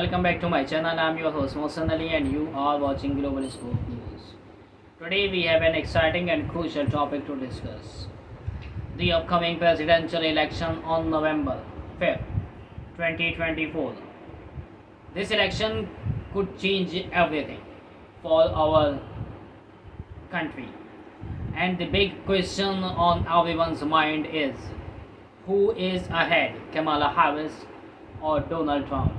welcome back to my channel. I'm your host Mohsen Ali and you are watching Global Sport News. Today we have an exciting and crucial topic to discuss. The upcoming presidential election on November 5th, 2024. This election could change everything for our country. And the big question on everyone's mind is who is ahead, Kamala Harris or Donald Trump?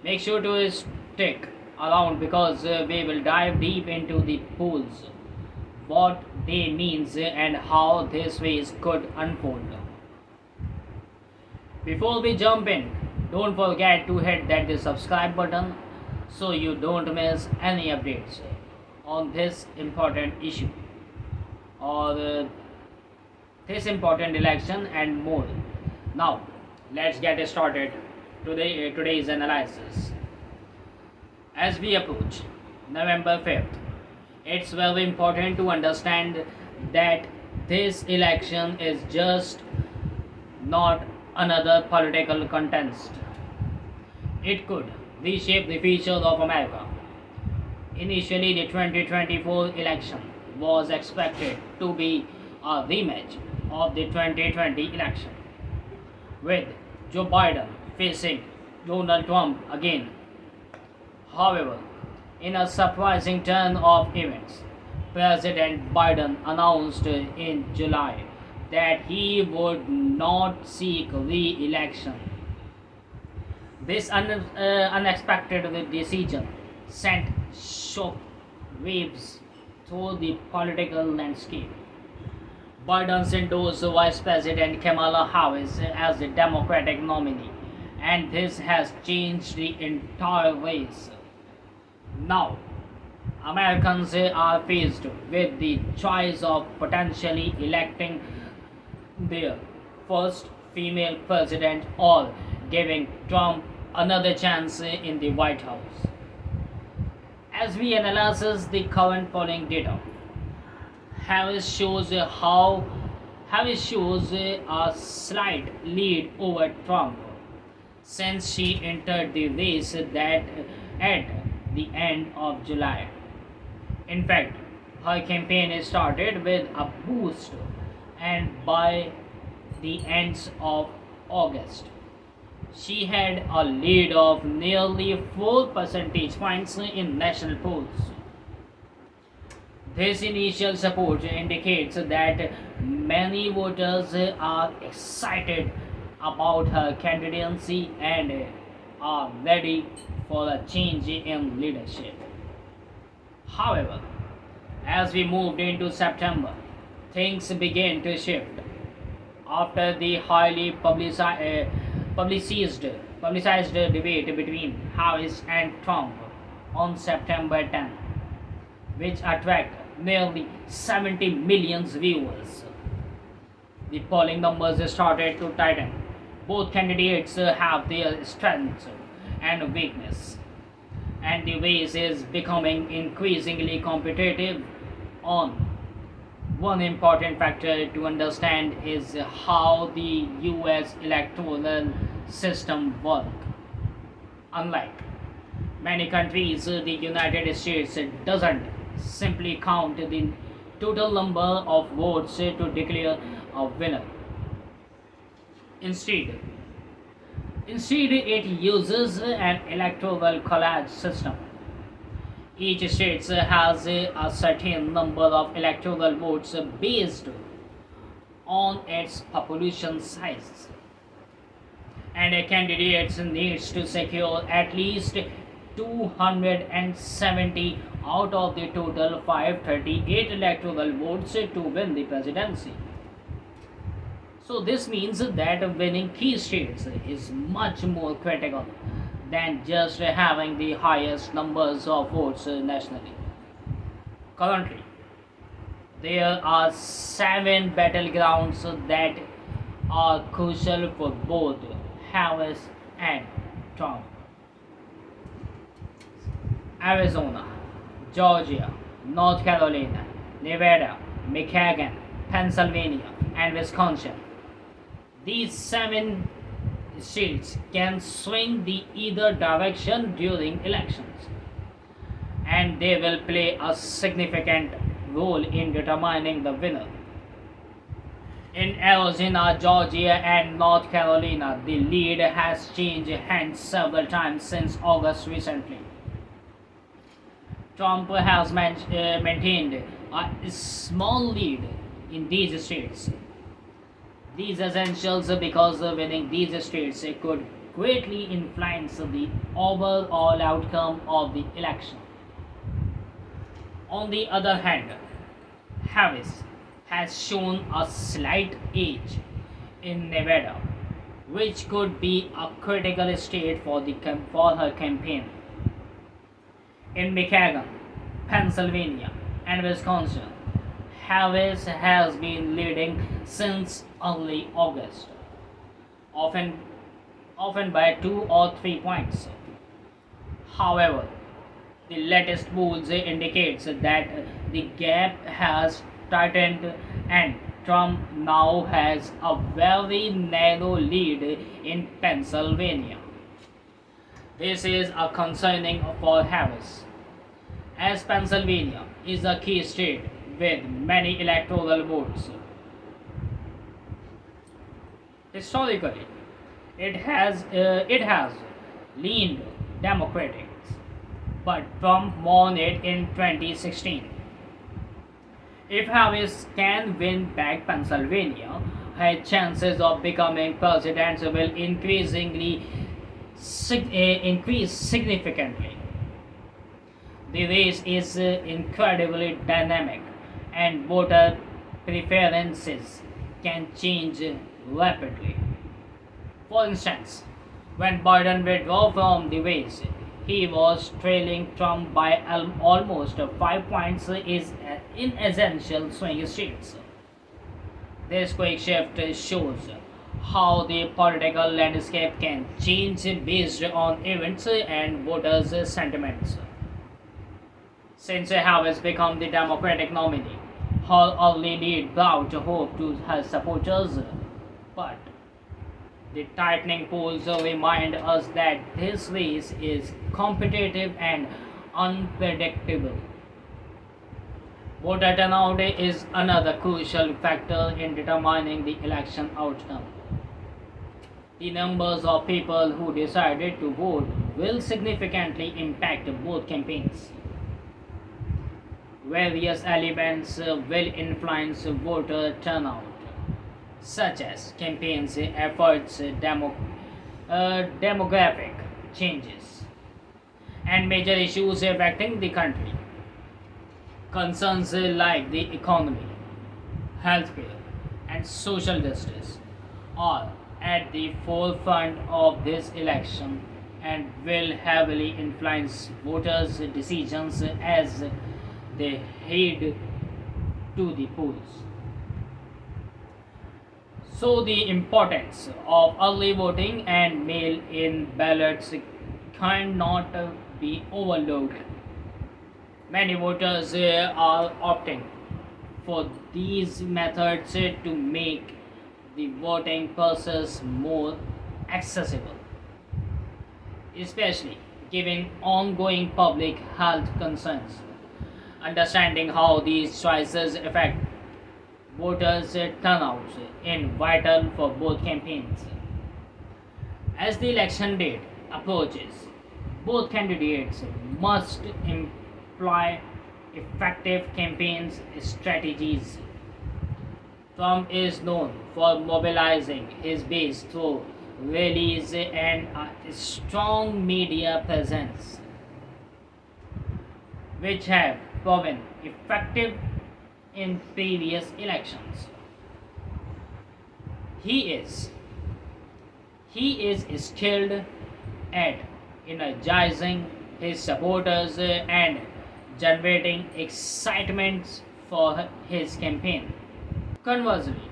Make sure to stick around because we will dive deep into the polls, what they means and how this race could unfold. Before we jump in, don't forget to hit that subscribe button so you don't miss any updates on this important issue or this important election and more. Now, let's get started today's analysis. As we approach November 5th, it's very important to understand that this election is just not another political contest. It could reshape the future of America. Initially, the 2024 election was expected to be a rematch of the 2020 election, with Joe Biden facing Donald Trump again. However, in a surprising turn of events, President Biden announced in July that he would not seek re-election. This unexpected decision sent shock waves through the political landscape. Biden endorsed Vice President Kamala Harris as the Democratic nominee, and this has changed the entire race. Now, Americans are faced with the choice of potentially electing their first female president or giving Trump another chance in the White House. As we analyze the current polling data, Harris shows a slight lead over Trump since she entered the race that at the end of July. In fact, her campaign started with a boost, and by the end of August, she had a lead of nearly 4 percentage points in national polls. This initial support indicates that many voters are excited about her candidacy and are ready for a change in leadership. However, as we moved into September, things began to shift. After the highly publicized debate between Harris and Trump on September 10th, which attracted nearly 70 million viewers, the polling numbers started to tighten. Both candidates have their strengths and weakness, and the race is becoming increasingly competitive. On one important factor to understand is how the US electoral system works. Unlike many countries, the United States doesn't simply count the total number of votes to declare a winner. Instead, it uses an electoral college system. Each state has a certain number of electoral votes based on its population size, and a candidate needs to secure at least 270 out of the total 538 electoral votes to win the presidency. So this means that winning key states is much more critical than just having the highest numbers of votes nationally. Currently, there are 7 battlegrounds that are crucial for both Harris and Trump: Arizona, Georgia, North Carolina, Nevada, Michigan, Pennsylvania, and Wisconsin. These 7 states can swing the either direction during elections, and they will play a significant role in determining the winner. In Arizona, Georgia, and North Carolina, the lead has changed hands several times since August recently. Trump has maintained a small lead in these states. These essentials because winning these states could greatly influence the overall outcome of the election. On the other hand, Harris has shown a slight edge in Nevada, which could be a critical state for her campaign. In Michigan, Pennsylvania, and Wisconsin, Harris has been leading since early August, often, often by 2 or 3 points. However, the latest polls indicates that the gap has tightened and Trump now has a very narrow lead in Pennsylvania. This is a concerning for Harris, as Pennsylvania is a key state with many electoral votes. Historically, it has leaned Democratic, but Trump won it in 2016. If Harris can win back Pennsylvania, her chances of becoming president will increase significantly. The race is incredibly dynamic, and voter preferences can change rapidly. For instance, when Biden withdrew from the race, he was trailing Trump by almost 5 points in essential swing states. This quick shift shows how the political landscape can change based on events and voters' sentiments. Since Harris became the Democratic nominee, her early lead brought hope to her supporters, but the tightening polls remind us that this race is competitive and unpredictable. Voter turnout is another crucial factor in determining the election outcome. The numbers of people who decided to vote will significantly impact both campaigns. Various elements will influence voter turnout, such as campaigns efforts, demographic changes, and major issues affecting the country. Concerns like the economy, healthcare, and social justice are at the forefront of this election and will heavily influence voters' decisions as they head to the polls. So, the importance of early voting and mail in ballots cannot be overlooked. Many voters are opting for these methods to make the voting process more accessible, especially given ongoing public health concerns. Understanding how these choices affect voters' turnout is vital for both campaigns. As the election date approaches, both candidates must employ effective campaign strategies. Trump is known for mobilizing his base through rallies and a strong media presence, which have proven effective in previous elections. He is he is skilled at energizing his supporters and generating excitement for his campaign. Conversely,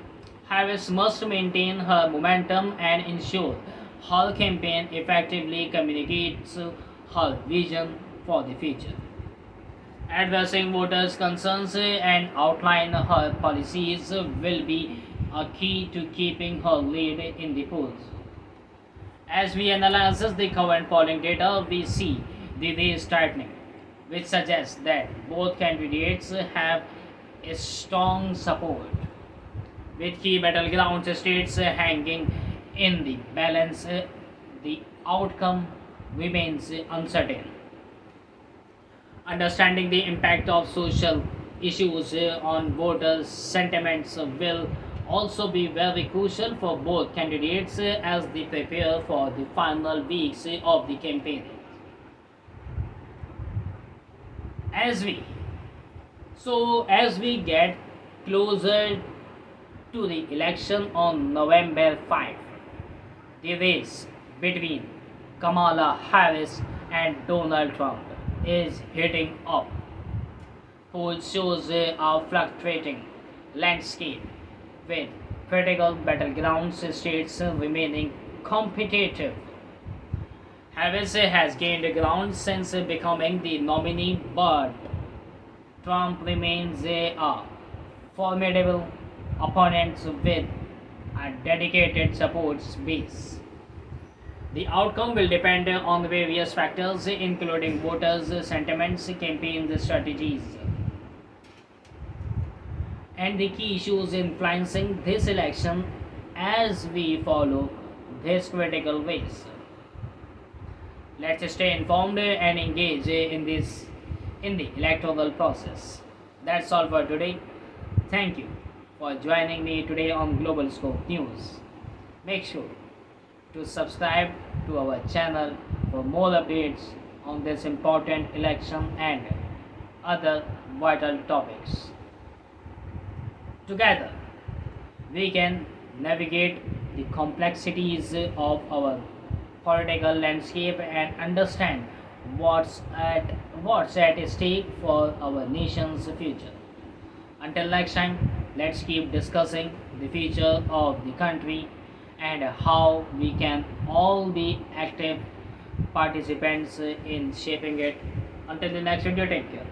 Harris must maintain her momentum and ensure her campaign effectively communicates her vision for the future. Addressing voters' concerns and outline her policies will be a key to keeping her lead in the polls. As we analyze the current polling data, we see the race tightening, which suggests that both candidates have a strong support, with key battleground states hanging in the balance. The outcome remains uncertain. Understanding the impact of social issues on voters' sentiments will also be very crucial for both candidates as they prepare for the final weeks of the campaign. As we as we get closer to the election on November 5, the race between Kamala Harris and Donald Trump is heating up. Polls shows a fluctuating landscape with critical battleground states remaining competitive. Harris has gained ground since becoming the nominee, but Trump remains a formidable opponent with a dedicated support base. The outcome will depend on various factors, including voters' sentiments, campaign strategies, and the key issues influencing this election as we follow this critical race. Let's stay informed and engage in the electoral process. That's all for today. Thank you for joining me today on Global Scope News. Make sure to subscribe to our channel for more updates on this important election and other vital topics. Together, we can navigate the complexities of our political landscape and understand what's at stake for our nation's future. Until next time, let's keep discussing the future of the country and how we can all be active participants in shaping it. Until the next video, take care.